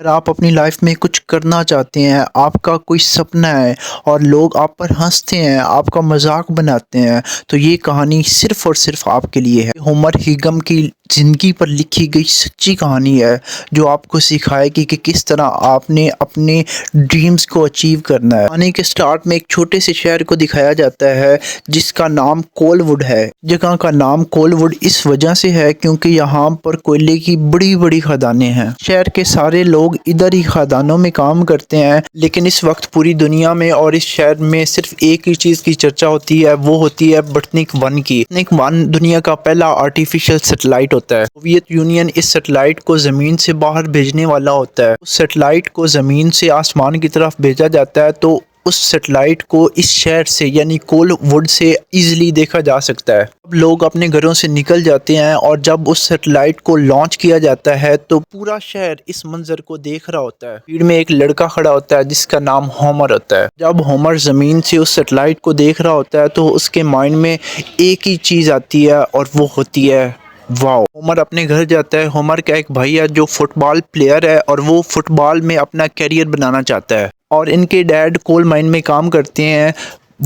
अगर आप अपनी लाइफ में कुछ करना चाहते हैं, आपका कोई सपना है और लोग आप पर हँसते हैं, आपका मज़ाक बनाते हैं, तो ये कहानी सिर्फ़ और सिर्फ़ आपके लिए है। होमर हिगम की ज़िंदगी पर लिखी गई सच्ची कहानी है, जो आपको सिखाएगी कि किस तरह आपने अपने ड्रीम्स को अचीव करना है। कहानी के स्टार्ट में एक छोटे से शहर को दिखाया जाता है, जिसका नाम कोलवुड है। जगह का नाम कोलवुड इस वजह से है क्योंकि यहाँ पर कोयले की बड़ी-बड़ी खदानें हैं। शहर के सारे लोग इधर ही खदानों में काम करते हैं, लेकिन इस वक्त पूरी दुनिया में और इस शहर में सिर्फ एक ही चीज़ की चर्चा होती है, वो होती है स्पुतनिक 1 की। स्पुतनिक 1 दुनिया का पहला आर्टिफिशियल सैटेलाइट होता है। सोवियत यूनियन इस सैटेलाइट को ज़मीन से बाहर भेजने वाला होता है। उस सैटेलाइट को ज़मीन से आसमान की तरफ भेजा जाता है, तो उस सैटेलाइट को इस शहर से यानी कोलवुड से इजीली देखा जा सकता है। अब लोग अपने घरों से निकल जाते हैं और जब उस सैटेलाइट को लॉन्च किया जाता है तो पूरा शहर इस मंजर को देख रहा होता है। भीड़ में एक लड़का खड़ा होता है जिसका नाम होमर होता है। जब होमर ज़मीन से उस सैटेलाइट को देख रहा होता है तो उसके माइंड में एक ही चीज़ आती है और वो होती है वाओ। होमर अपने घर जाता है। होमर का एक भाई है जो फुटबॉल प्लेयर है और वो फुटबॉल में अपना करियर बनाना चाहता है, और इनके डैड कोल माइन में काम करते हैं।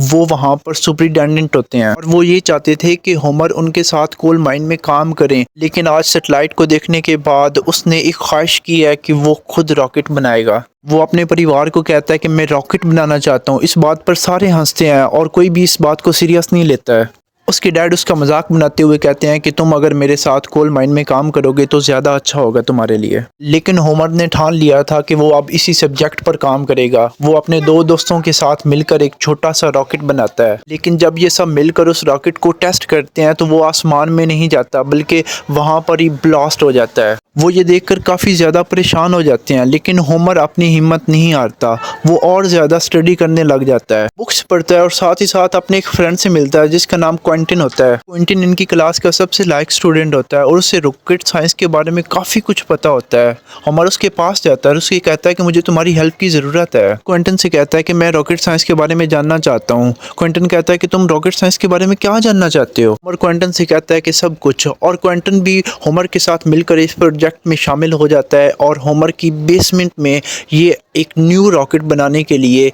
वो वहाँ पर सुपरिटेंडेंट होते हैं और वो ये चाहते थे कि होमर उनके साथ कोल माइन में काम करें, लेकिन आज सैटेलाइट को देखने के बाद उसने एक ख्वाहिश की है कि वो खुद रॉकेट बनाएगा। वो अपने परिवार को कहता है कि मैं रॉकेट बनाना चाहता हूँ। इस बात पर सारे हंसते हैं और कोई भी इस बात को सीरियस नहीं लेता है। उसके डैड उसका मजाक बनाते हुए कहते हैं कि तुम अगर मेरे साथ कोल माइन में काम करोगे तो ज़्यादा अच्छा होगा तुम्हारे लिए। लेकिन होमर ने ठान लिया था कि वो अब इसी सब्जेक्ट पर काम करेगा। वो अपने दो दोस्तों के साथ मिलकर एक छोटा सा रॉकेट बनाता है, लेकिन जब ये सब मिलकर उस रॉकेट को टेस्ट करते हैं तो वो आसमान में नहीं जाता बल्कि वहाँ पर ही ब्लास्ट हो जाता है। वो ये देखकर काफ़ी ज़्यादा परेशान हो जाते हैं, लेकिन होमर अपनी हिम्मत नहीं हारता। वो और ज़्यादा स्टडी करने लग जाता है, बुक्स पढ़ता है और साथ ही साथ अपने एक फ्रेंड से मिलता है जिसका नाम क्विंटन होता है। क्विंटन इनकी क्लास का सबसे लाइक स्टूडेंट होता है और उसे रॉकेट साइंस के बारे में काफ़ी कुछ पता होता है। होमर उसके पास जाता है और उससे कहता है कि मुझे तुम्हारी हेल्प की ज़रूरत है। क्विंटन से कहता है कि मैं रॉकेट साइंस के बारे में जानना चाहता हूँ। क्विंटन कहता है कि तुम रॉकेट साइंस के बारे में क्या जानना चाहते हो? और क्विंटन से कहता है कि सब कुछ। और क्विंटन भी होमर के साथ मिलकर इस प्रोजेक्ट में शामिल हो जाता है और होमर की बेसमेंट में ये एक न्यू रॉकेट बनाने के लिए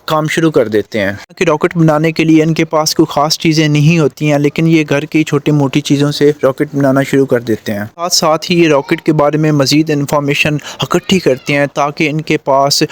काम शुरू कर देते हैं। कि रॉकेट बनाने के लिए इनके पास कोई ख़ास चीज़ें नहीं होती हैं, लेकिन ये घर की छोटी मोटी चीज़ों से रॉकेट बनाना शुरू कर देते हैं। साथ साथ ही ये रॉकेट के बारे में मज़ीद इन्फॉर्मेशन इकट्ठी करते हैं ताकि इनके पास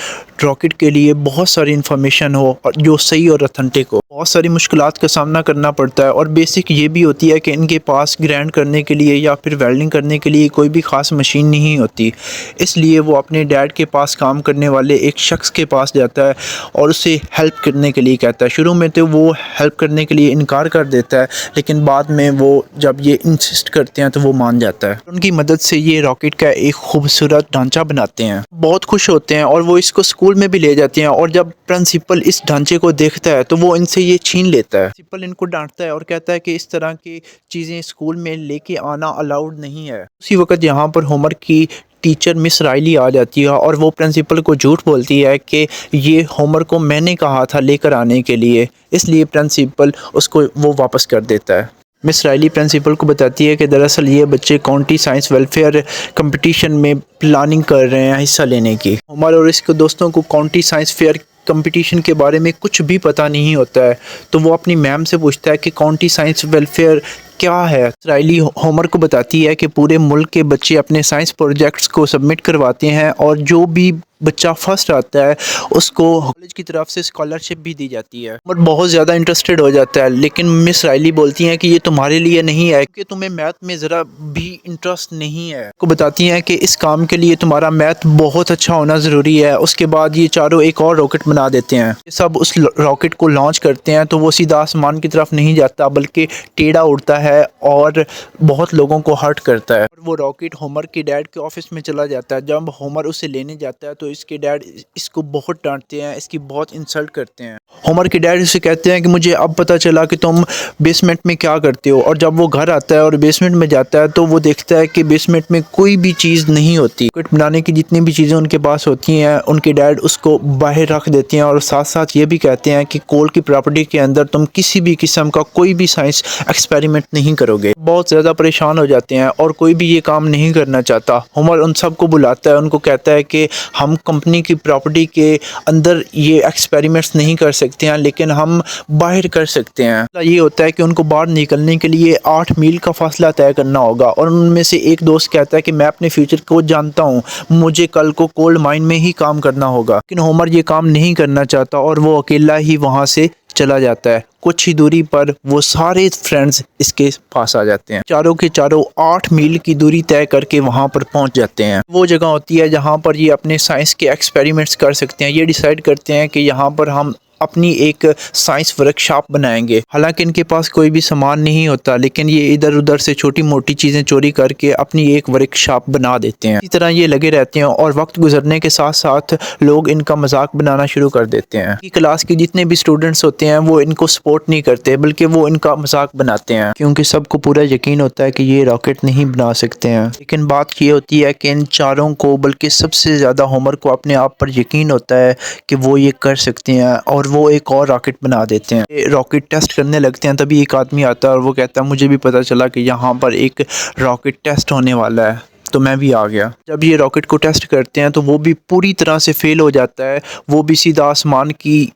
रॉकेट के लिए बहुत सारी इन्फॉर्मेशन हो और जो सही और ऑथेंटिक हो। बहुत सारी मुश्किलात का सामना करना पड़ता है और बेसिक ये भी होती है कि इनके पास ग्राइंड करने के लिए या फिर वेल्डिंग करने के लिए कोई भी ख़ास मशीन नहीं होती। इसलिए वो अपने डैड के पास काम करने वाले एक शख्स के पास जाता है और उससे हेल्प करने के लिए कहता है। शुरू में तो वो हेल्प करने के लिए इनकार कर देता है, लेकिन बाद में वो जब ये इंसिस्ट करते हैं तो वो मान जाता है। उनकी मदद से ये रॉकेट का एक खूबसूरत ढांचा बनाते हैं। बहुत खुश होते हैं और वो इसको स्कूल में भी ले जाते हैं, और जब प्रिंसिपल इस ढांचे को देखता है तो वो इनसे ये छीन लेता है। प्रिंसिपल इनको डांटता है और कहता है कि इस तरह की चीज़ें स्कूल में लेके आना अलाउड नहीं है। उसी वक्त यहाँ पर होमर की टीचर मिस राइली आ जाती है और वो प्रिंसिपल को झूठ बोलती है कि ये होमर को मैंने कहा था लेकर आने के लिए, इसलिए प्रिंसिपल उसको वो वापस कर देता है। मिस राइली प्रिंसिपल को बताती है कि दरअसल ये बच्चे काउंटी साइंस वेलफेयर कंपटीशन में प्लानिंग कर रहे हैं हिस्सा लेने की। होमर और इसके दोस्तों को काउंटी साइंस फेयर कंपटीशन के बारे में कुछ भी पता नहीं होता है, तो वो अपनी मैम से पूछता है कि काउंटी साइंस वेलफेयर क्या है। राइली होमर को बताती है कि पूरे मुल्क के बच्चे अपने साइंस प्रोजेक्ट्स को सबमिट करवाते हैं और जो भी बच्चा फर्स्ट आता है उसको कॉलेज की तरफ से स्कॉलरशिप भी दी जाती है। और बहुत ज़्यादा इंटरेस्टेड हो जाता है, लेकिन मिस राइली बोलती हैं कि ये तुम्हारे लिए नहीं है क्योंकि तुम्हें मैथ में ज़रा भी इंटरेस्ट नहीं है। को बताती हैं कि इस काम के लिए तुम्हारा मैथ बहुत अच्छा होना ज़रूरी है। उसके बाद ये चारों एक और रॉकेट बना देते हैं। सब उस रॉकेट को लॉन्च करते हैं तो वो सीधा आसमान की तरफ नहीं जाता बल्कि टेढ़ा उड़ता है और बहुत लोगों को हर्ट करता है। वो रॉकेट होमर के डैड के ऑफिस में चला जाता है। जब होमर उसे लेने जाता है तो इसके डैड इसको बहुत डांटते हैं, इसकी बहुत इंसल्ट करते हैं। होमर के डैड इसे कहते हैं कि मुझे अब पता चला कि तुम बेसमेंट में क्या करते हो। और जब वो घर आता है और बेसमेंट में जाता है तो वो देखता है कि बेसमेंट में कोई भी चीज़ नहीं होती। रॉकेट बनाने की जितनी भी चीज़ें उनके पास होती हैं उनके डैड उसको बाहर रख देते हैं और साथ साथ ये भी कहते हैं कि कोल की प्रॉपर्टी के अंदर तुम किसी भी किस्म का कोई भी साइंस एक्सपेरिमेंट नहीं करोगे। बहुत ज़्यादा परेशान हो जाते हैं और कोई भी ये काम नहीं करना चाहता। होमर उन सबको बुलाता है, उनको कहता है कि हम कंपनी की प्रॉपर्टी के अंदर ये एक्सपेरिमेंट्स नहीं कर सकते हैं, लेकिन हम बाहर कर सकते हैं। ये होता है कि उनको बाहर निकलने के लिए 8 मील का फासला तय करना होगा और उनमें से एक दोस्त कहता है कि मैं अपने फ्यूचर को जानता हूँ, मुझे कल को कोल्ड माइन में ही काम करना होगा। लेकिन होमर ये काम नहीं करना चाहता और वो अकेला ही वहाँ से चला जाता है। कुछ ही दूरी पर वो सारे फ्रेंड्स इसके पास आ जाते हैं। चारों के चारों 8 मील की दूरी तय करके वहाँ पर पहुँच जाते हैं। वो जगह होती है जहाँ पर ये अपने साइंस के एक्सपेरिमेंट्स कर सकते हैं। ये डिसाइड करते हैं कि यहाँ पर हम अपनी एक साइंस वर्कशॉप बनाएंगे। हालांकि इनके पास कोई भी सामान नहीं होता, लेकिन ये इधर उधर से छोटी मोटी चीज़ें चोरी करके अपनी एक वर्कशॉप बना देते हैं। इसी तरह ये लगे रहते हैं और वक्त गुजरने के साथ साथ लोग इनका मजाक बनाना शुरू कर देते हैं। क्लास के जितने भी स्टूडेंट्स होते हैं वो इनको सपोर्ट नहीं करते, बल्कि वो इनका मजाक बनाते हैं, क्योंकि सबको पूरा यकीन होता है कि ये रॉकेट नहीं बना सकते हैं। लेकिन बात ये होती है कि इन चारों को, बल्कि सबसे ज़्यादा होमर को अपने आप पर यकीन होता है कि वो ये कर सकते हैं और वो एक और रॉकेट बना देते हैं। रॉकेट टेस्ट करने लगते हैं, तभी एक आदमी आता है और वो कहता है मुझे भी पता चला कि यहाँ पर एक रॉकेट टेस्ट होने वाला है, तो मैं भी आ गया। जब ये रॉकेट को टेस्ट करते हैं तो वो भी पूरी तरह से फेल हो जाता है। वो भी सीधा आसमान की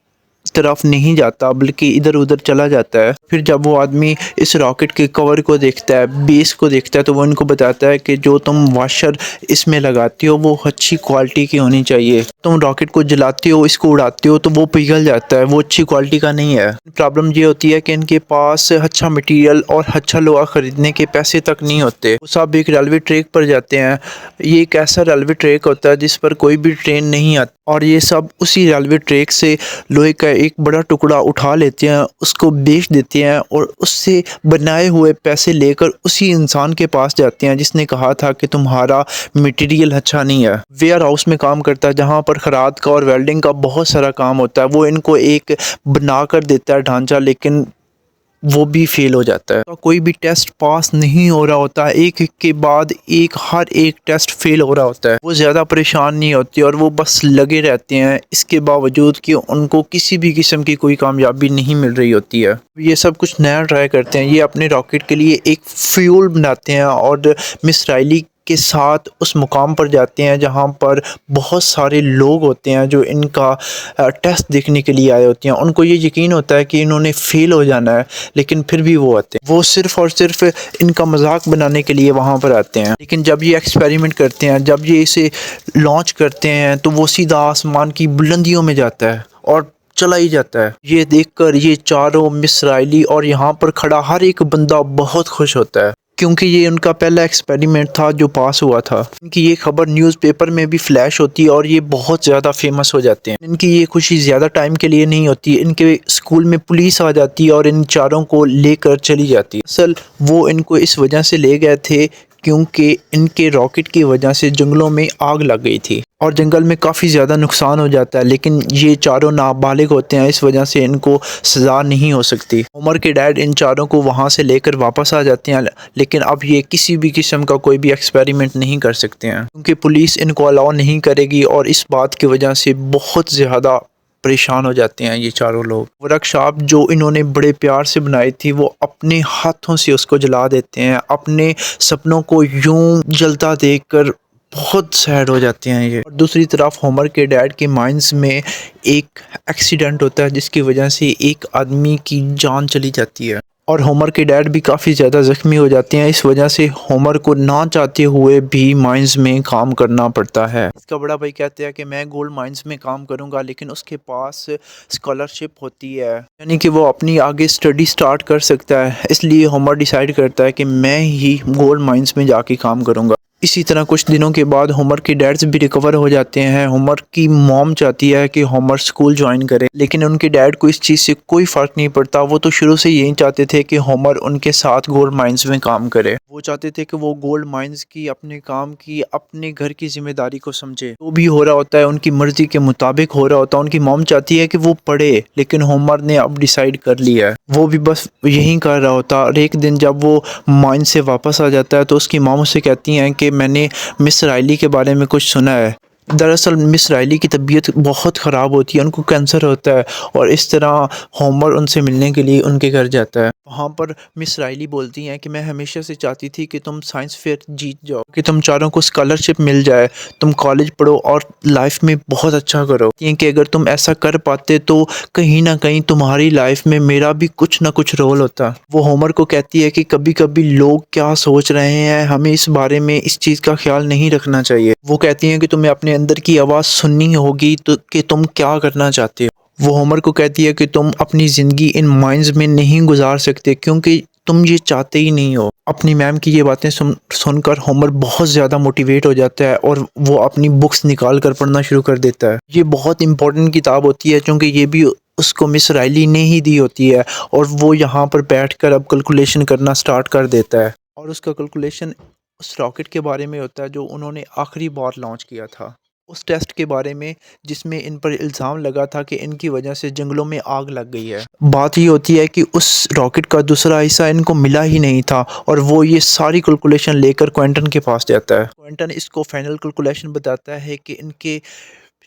तरफ नहीं जाता, बल्कि इधर उधर चला जाता है। फिर जब वो आदमी इस रॉकेट के कवर को देखता है, बेस को देखता है, तो वो इनको बताता है कि जो तुम वाशर इसमें लगाते हो वो अच्छी क्वालिटी की होनी चाहिए। तुम रॉकेट को जलाते हो, इसको उड़ाते हो तो वो पिघल जाता है, वो अच्छी क्वालिटी का नहीं है। प्रॉब्लम ये होती है कि इनके पास अच्छा मटेरियल और अच्छा लोहा खरीदने के पैसे तक नहीं होते। वो सब एक रेलवे ट्रैक पर जाते हैं। ये एक ऐसा रेलवे ट्रैक होता है जिस पर कोई भी ट्रेन नहीं आती और ये सब उसी रेलवे ट्रैक से लोहे का एक बड़ा टुकड़ा उठा लेते हैं, उसको बेच देते हैं और उससे बनाए हुए पैसे लेकर उसी इंसान के पास जाते हैं जिसने कहा था कि तुम्हारा मटेरियल अच्छा नहीं है। वेयर हाउस में काम करता है जहाँ पर खराद का और वेल्डिंग का बहुत सारा काम होता है। वो इनको एक बना कर देता है ढांचा, लेकिन वो भी फेल हो जाता है। तो कोई भी टेस्ट पास नहीं हो रहा होता, एक के बाद एक हर एक टेस्ट फेल हो रहा होता है। वो ज़्यादा परेशान नहीं होती और वो बस लगे रहते हैं, इसके बावजूद कि उनको किसी भी किस्म की कोई कामयाबी नहीं मिल रही होती है। ये सब कुछ नया ट्राई करते हैं। ये अपने रॉकेट के लिए एक फ्यूल बनाते हैं और मिस राइली के साथ उस मुकाम पर जाते हैं जहां पर बहुत सारे लोग होते हैं जो इनका टेस्ट देखने के लिए आए होते हैं। उनको ये यकीन होता है कि इन्होंने फेल हो जाना है, लेकिन फिर भी वो आते हैं। वो सिर्फ़ और सिर्फ इनका मजाक बनाने के लिए वहां पर आते हैं। लेकिन जब ये एक्सपेरिमेंट करते हैं, जब ये इसे लॉन्च करते हैं, तो वो सीधा आसमान की बुलंदियों में जाता है और चला ही जाता है। ये देखकर ये चारों मिस राइली और यहाँ पर खड़ा हर एक बंदा बहुत खुश होता है, क्योंकि ये उनका पहला एक्सपेरिमेंट था जो पास हुआ था। इनकी ये खबर न्यूज़पेपर में भी फ्लैश होती है और ये बहुत ज़्यादा फेमस हो जाते हैं। इनकी ये खुशी ज़्यादा टाइम के लिए नहीं होती। इनके स्कूल में पुलिस आ जाती है और इन चारों को लेकर चली जाती है। असल वो इनको इस वजह से ले गए थे क्योंकि इनके रॉकेट की वजह से जंगलों में आग लग गई थी और जंगल में काफ़ी ज़्यादा नुकसान हो जाता है। लेकिन ये चारों नाबालिग होते हैं, इस वजह से इनको सज़ा नहीं हो सकती। उमर के डैड इन चारों को वहाँ से लेकर वापस आ जाते हैं, लेकिन अब ये किसी भी किस्म का कोई भी एक्सपेरिमेंट नहीं कर सकते हैं क्योंकि पुलिस इनको अलाउ नहीं करेगी और इस बात की वजह से बहुत ज़्यादा परेशान हो जाते हैं ये चारों लोग। वर्कशॉप जो इन्होंने बड़े प्यार से बनाई थी वो अपने हाथों से उसको जला देते हैं। अपने सपनों को यूं जलता देखकर बहुत सैड हो जाते हैं ये। और दूसरी तरफ होमर के डैड के माइंड्स में एक एक्सीडेंट होता है जिसकी वजह से एक आदमी की जान चली जाती है और होमर के डैड भी काफ़ी ज़्यादा ज़ख्मी हो जाते हैं। इस वजह से होमर को ना चाहते हुए भी माइंस में काम करना पड़ता है। इसका बड़ा भाई कहते हैं कि मैं गोल्ड माइंस में काम करूंगा, लेकिन उसके पास स्कॉलरशिप होती है, यानी कि वो अपनी आगे स्टडी स्टार्ट कर सकता है। इसलिए होमर डिसाइड करता है कि मैं ही गोल्ड माइंस में जाके काम करूंगा। इसी तरह कुछ दिनों के बाद होमर के डैड्स भी रिकवर हो जाते हैं। होमर की मॉम चाहती है कि होमर स्कूल ज्वाइन करे, लेकिन उनके डैड को इस चीज़ से कोई फ़र्क नहीं पड़ता। वो तो शुरू से यही चाहते थे कि होमर उनके साथ गोल्ड माइंस में काम करे। वो चाहते थे कि वो गोल्ड माइंस की, अपने काम की, अपने घर की जिम्मेदारी को समझे। जो भी हो रहा होता है उनकी मर्ज़ी के मुताबिक हो रहा होता है। उनकी मॉम चाहती है कि वो पढ़े, लेकिन होमर ने अब डिसाइड कर लिया है, वो भी बस यही कर रहा होता। और एक दिन जब वो माइंस से वापस आ जाता है तो उसकी मॉम उसे कहती हैं कि मैंने मिस राइली के बारे में कुछ सुना है। दरअसल मिस राइली की तबीयत बहुत ख़राब होती है, उनको कैंसर होता है, और इस तरह होमर उनसे मिलने के लिए उनके घर जाता है। वहाँ पर मिस राइली बोलती हैं कि मैं हमेशा से चाहती थी कि तुम साइंस फेयर जीत जाओ, कि तुम चारों को स्कॉलरशिप मिल जाए, तुम कॉलेज पढ़ो और लाइफ में बहुत अच्छा करो। कि अगर तुम ऐसा कर पाते तो कहीं ना कहीं तुम्हारी लाइफ में मेरा भी कुछ ना कुछ रोल होता। वो होमर को कहती है कि कभी कभी लोग क्या सोच रहे हैं, हमें इस बारे में इस चीज़ का ख्याल नहीं रखना चाहिए। वो कहती हैं कि तुम्हें अपने अंदर की आवाज़ सुननी होगी तो कि तुम क्या करना चाहते हो। वो होमर को कहती है कि तुम अपनी ज़िंदगी इन माइंस में नहीं गुजार सकते क्योंकि तुम ये चाहते ही नहीं हो। अपनी मैम की ये बातें सुनकर होमर बहुत ज़्यादा मोटिवेट हो जाता है और वो अपनी बुक्स निकाल कर पढ़ना शुरू कर देता है। ये बहुत इंपॉर्टेंट किताब होती है क्योंकि ये भी उसको मिस राइली ने ही दी होती है, और वो यहाँ पर बैठकर अब कैलकुलेशन करना स्टार्ट कर देता है। और उसका कैलकुलेशन उस रॉकेट के बारे में होता है जो उन्होंने आखिरी बार लॉन्च किया था, उस टेस्ट के बारे में जिसमें इन पर इल्ज़ाम लगा था कि इनकी वजह से जंगलों में आग लग गई है। बात ये होती है कि उस रॉकेट का दूसरा हिस्सा इनको मिला ही नहीं था, और वो ये सारी कैलकुलेशन लेकर क्वेंटन के पास जाता है। क्वेंटन इसको फाइनल कैलकुलेशन बताता है कि इनके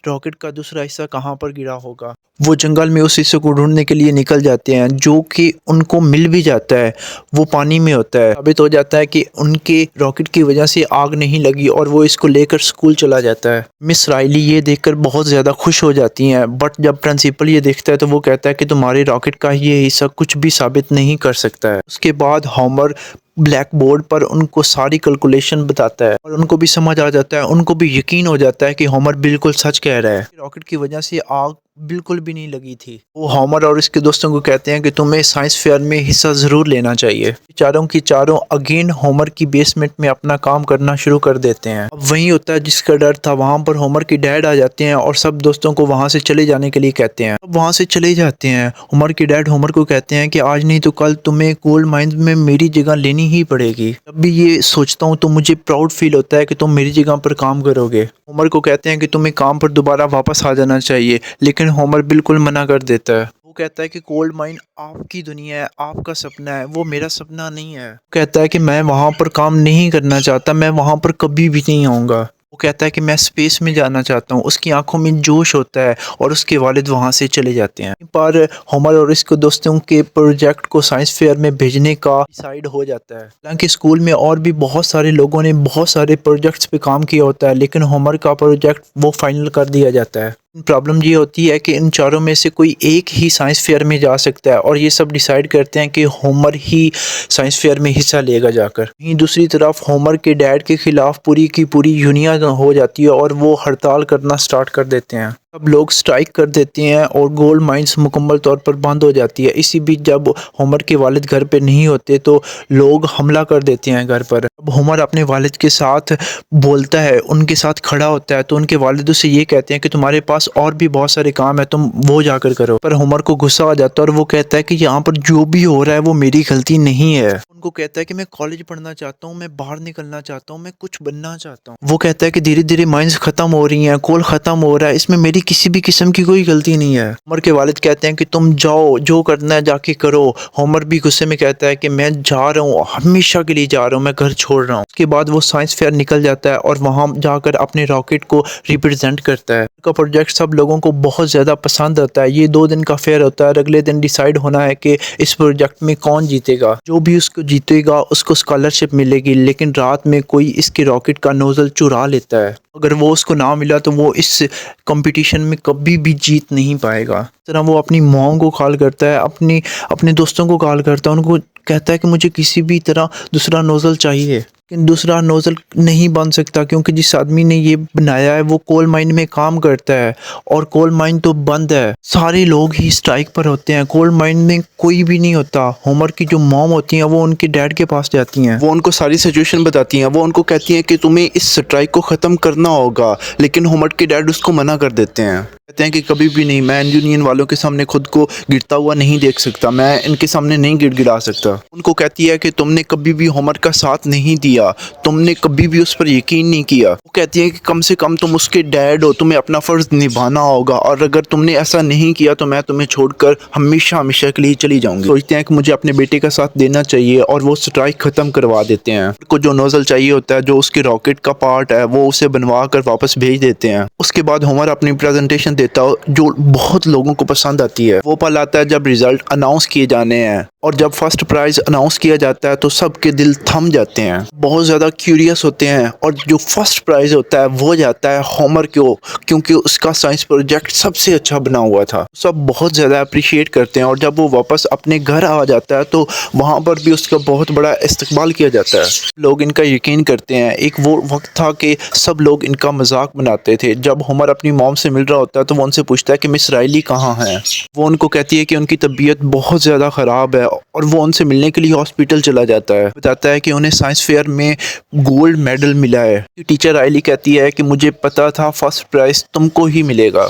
रॉकेट का दूसरा हिस्सा कहाँ पर गिरा होगा। वो जंगल में उस हिस्से को ढूंढने के लिए निकल जाते हैं, जो कि उनको मिल भी जाता है। वो पानी में होता है। साबित हो जाता है कि उनके रॉकेट की वजह से आग नहीं लगी, और वो इसको लेकर स्कूल चला जाता है। मिस राइली ये देखकर बहुत ज़्यादा खुश हो जाती हैं, बट जब प्रिंसिपल ये देखता है तो वो कहता है कि तुम्हारे रॉकेट का ये हिस्सा कुछ भी साबित नहीं कर सकता है। उसके बाद होमर ब्लैक बोर्ड पर उनको सारी कैलकुलेशन बताता है, और उनको भी समझ आ जाता है, उनको भी यकीन हो जाता है कि होमर बिल्कुल सच कह रहा है। रॉकेट की वजह से आग बिल्कुल भी नहीं लगी थी। वो होमर और इसके दोस्तों को कहते हैं कि तुम्हें साइंस फेयर में हिस्सा ज़रूर लेना चाहिए। चारों की चारों अगेन होमर की बेसमेंट में अपना काम करना शुरू कर देते हैं। अब वही होता है जिसका डर था। वहाँ पर होमर के डैड आ जाते हैं और सब दोस्तों को वहाँ से चले जाने के लिए कहते हैं। अब वहाँ से चले जाते हैं। होमर के डैड होमर को कहते हैं कि आज नहीं तो कल तुम्हें गोल्ड माइंस में मेरी जगह लेनी ही पड़ेगी। जब भी ये सोचता हूँ तो मुझे प्राउड फील होता है कि तुम मेरी जगह पर काम करोगे। होमर को कहते हैं कि तुम्हें काम पर दोबारा वापस आ जाना चाहिए, लेकिन होमर बिल्कुल मना कर देता है। वो कहता है कि गोल्ड माइन आपकी दुनिया है, आपका सपना है, वो मेरा सपना नहीं है। वो कहता है कि मैं वहाँ पर काम नहीं करना चाहता, मैं वहाँ पर कभी भी नहीं आऊँगा। वो कहता है कि मैं स्पेस में जाना चाहता हूँ। उसकी आंखों में जोश होता है और उसके वालिद वहाँ से चले जाते हैं। पर होमर और इसके दोस्तों के प्रोजेक्ट को साइंस फेयर में भेजने का डिसाइड हो जाता है। हालांकि स्कूल में और भी बहुत सारे लोगों ने बहुत सारे प्रोजेक्ट्स पे काम किया होता है, लेकिन होमर का प्रोजेक्ट वो फाइनल कर दिया जाता है। प्रॉब्लम ये होती है कि इन चारों में से कोई एक ही साइंस फेयर में जा सकता है, और ये सब डिसाइड करते हैं कि होमर ही साइंस फेयर में हिस्सा लेगा जाकर। वहीं दूसरी तरफ होमर के डैड के खिलाफ पूरी की पूरी यूनियन हो जाती है और वो हड़ताल करना स्टार्ट कर देते हैं। सब लोग स्ट्राइक कर देते हैं और गोल्ड माइंस मुकम्मल तौर पर बंद हो जाती है। इसी बीच जब होमर के वालिद घर पे नहीं होते तो लोग हमला कर देते हैं घर पर। अब होमर अपने वालिद के साथ बोलता है, उनके साथ खड़ा होता है, तो उनके वालिद उसे ये कहते हैं कि तुम्हारे पास और भी बहुत सारे काम है, तुम वो जाकर करो। पर होमर को गुस्सा आ जाता है और वो कहता है कि यहाँ पर जो भी हो रहा है वो मेरी गलती नहीं है। उनको कहता है कि मैं कॉलेज पढ़ना चाहता हूँ, मैं बाहर निकलना चाहता हूँ, मैं कुछ बनना चाहता हूँ। वो कहता है कि धीरे धीरे माइंस खत्म हो रही हैं, कोल खत्म हो रहा है, इसमें मेरी किसी भी किस्म की कोई गलती नहीं है। होमर के वालिद कहते हैं कि तुम जाओ, जो करना है जाके करो। होमर भी गुस्से में कहता है कि मैं जा रहा हूँ, हमेशा के लिए जा रहा हूँ, मैं घर छोड़ रहा हूँ। उसके बाद वो साइंस फेयर निकल जाता है और वहाँ जाकर अपने रॉकेट को रिप्रेजेंट करता है। का प्रोजेक्ट सब लोगों को बहुत ज़्यादा पसंद आता है। ये 2 दिन का फेयर होता है और अगले दिन डिसाइड होना है कि इस प्रोजेक्ट में कौन जीतेगा। जो भी उसको जीतेगा उसको स्कॉलरशिप मिलेगी, लेकिन रात में कोई इसके रॉकेट का नोजल चुरा लेता है। अगर वो उसको ना मिला तो वो इस कंपटीशन में कभी भी जीत नहीं पाएगा। इस तरह वो अपनी मॉम को कॉल करता है, अपने दोस्तों को कॉल करता है, उनको कहता है कि मुझे किसी भी तरह दूसरा नोजल चाहिए। लेकिन दूसरा नोज़ल नहीं बन सकता क्योंकि जिस आदमी ने ये बनाया है वो कोल माइन में काम करता है और कोल माइन तो बंद है। सारे लोग ही स्ट्राइक पर होते हैं, कोल माइन में कोई भी नहीं होता। होमर की जो मॉम होती हैं वो उनके डैड के पास जाती हैं, वो उनको सारी सिचुएशन बताती हैं, वो उनको कहती हैं कि तुम्हें इस स्ट्राइक को ख़त्म करना होगा, लेकिन होमर के डैड उसको मना कर देते हैं। कहते हैं कि कभी भी नहीं, मैं यूनियन वालों के सामने खुद को गिरता हुआ नहीं देख सकता, मैं इनके सामने नहीं गिड़गिड़ा सकता। उनको कहती है कि तुमने कभी भी होमर का साथ नहीं दिया, तुमने कभी भी उस पर यकीन नहीं किया। वो कहती है कि कम से कम तुम उसके डैड हो, तुम्हें अपना फ़र्ज़ निभाना होगा, और अगर तुमने ऐसा नहीं किया तो मैं तुम्हें छोड़कर हमेशा हमेशा के लिए चली जाऊंगी। सोचते हैं कि मुझे अपने बेटे का साथ देना चाहिए और वो स्ट्राइक ख़त्म करवा देते हैं। उनको जो नोज़ल चाहिए होता है, जो उसके रॉकेट का पार्ट है, वो उसे बनवा कर वापस भेज देते हैं। उसके बाद होमर अपनी प्रेजेंटेशन देता हो जो बहुत लोगों को पसंद आती है। वो पल आता है जब रिजल्ट अनाउंस किए जाने हैं, और जब फर्स्ट प्राइज अनाउंस किया जाता है तो सबके दिल थम जाते हैं, बहुत ज़्यादा क्यूरियस होते हैं। और जो फर्स्ट प्राइज होता है वो जाता है होमर को, क्योंकि उसका साइंस प्रोजेक्ट सबसे अच्छा बना हुआ था। सब बहुत ज़्यादा अप्रिशिएट करते हैं, और जब वो वापस अपने घर आ जाता है तो वहाँ पर भी उसका बहुत बड़ा इस्तकबाल किया जाता है। लोग इनका यकीन करते हैं। एक वो वक्त था कि सब लोग इनका मजाक बनाते थे। जब होमर अपनी मॉम से मिल रहा होता है तो वो उनसे पूछता है कि मिस राइली कहाँ है। वो उनको कहती है कि उनकी तबीयत बहुत ज़्यादा ख़राब है, और वो उनसे मिलने के लिए हॉस्पिटल चला जाता है। बताता है कि उन्हें साइंस फेयर में गोल्ड मेडल मिला है। टीचर राइली कहती है कि मुझे पता था फर्स्ट प्राइज़ तुमको ही मिलेगा।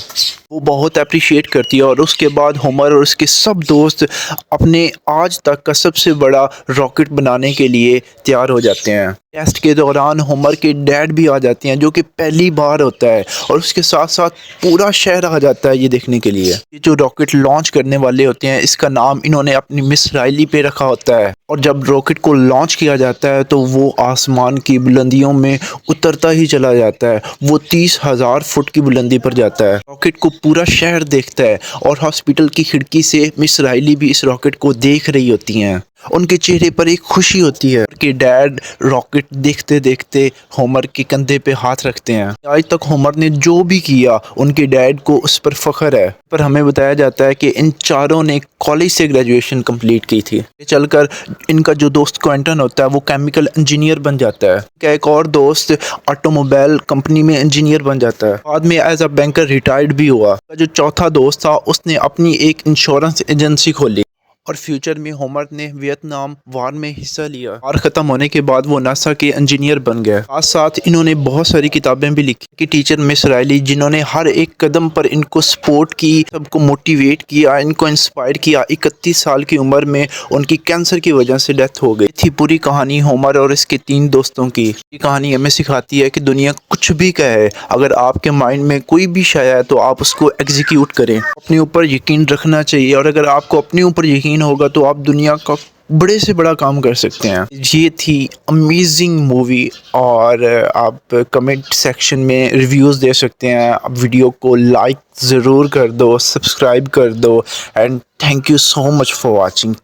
वो बहुत अप्रिशिएट करती है, और उसके बाद होमर और उसके सब दोस्त अपने आज तक का सबसे बड़ा रॉकेट बनाने के लिए तैयार हो जाते हैं। टेस्ट के दौरान होमर के डैड भी आ जाते हैं, जो कि पहली बार होता है, और उसके साथ साथ पूरा शहर आ जाता है ये देखने के लिए। ये जो रॉकेट लॉन्च करने वाले होते हैं, इसका नाम इन्होंने अपनी मिस राइली पे रखा होता है। और जब रॉकेट को लॉन्च किया जाता है तो वो आसमान की बुलंदियों में उतरता ही चला जाता है। वो 30,000 फुट की बुलंदी पर जाता है। रॉकेट को पूरा शहर देखता है, और हॉस्पिटल की खिड़की से मिस राइली भी इस रॉकेट को देख रही होती हैं। उनके चेहरे पर एक खुशी होती है कि डैड रॉकेट देखते देखते होमर के कंधे पे हाथ रखते हैं। आज तक होमर ने जो भी किया उनके डैड को उस पर फख्र है। पर हमें बताया जाता है कि इन चारों ने कॉलेज से ग्रेजुएशन कंप्लीट की थी। चलकर इनका जो दोस्त क्विंटन होता है वो केमिकल इंजीनियर बन जाता है। क्या एक और दोस्त ऑटोमोबाइल कंपनी में इंजीनियर बन जाता है। बाद में एज अ बैंकर रिटायर्ड भी हुआ। जो चौथा दोस्त था उसने अपनी एक इंश्योरेंस एजेंसी खोली, और फ्यूचर में होमर ने वियतनाम वार में हिस्सा लिया। वार ख़त्म होने के बाद वो नासा के इंजीनियर बन गए। साथ साथ इन्होंने बहुत सारी किताबें भी लिखी कि टीचर मिस राइली, जिन्होंने हर एक कदम पर इनको सपोर्ट की, सबको मोटिवेट किया, इनको इंस्पायर किया। 31 साल की उम्र में उनकी कैंसर की वजह से डेथ हो गई थी। पूरी कहानी होमर और इसके 3 दोस्तों की। ये कहानी हमें सिखाती है कि दुनिया कुछ भी कहे, अगर आपके माइंड में कोई भी शय है तो आप उसको एग्जीक्यूट करें। अपने ऊपर यकीन रखना चाहिए, और अगर आपको अपने ऊपर यकीन होगा तो आप दुनिया का बड़े से बड़ा काम कर सकते हैं। ये थी अमेजिंग मूवी, और आप कमेंट सेक्शन में रिव्यूज़ दे सकते हैं। आप वीडियो को लाइक ज़रूर कर दो, सब्सक्राइब कर दो, and thank you so much for watching.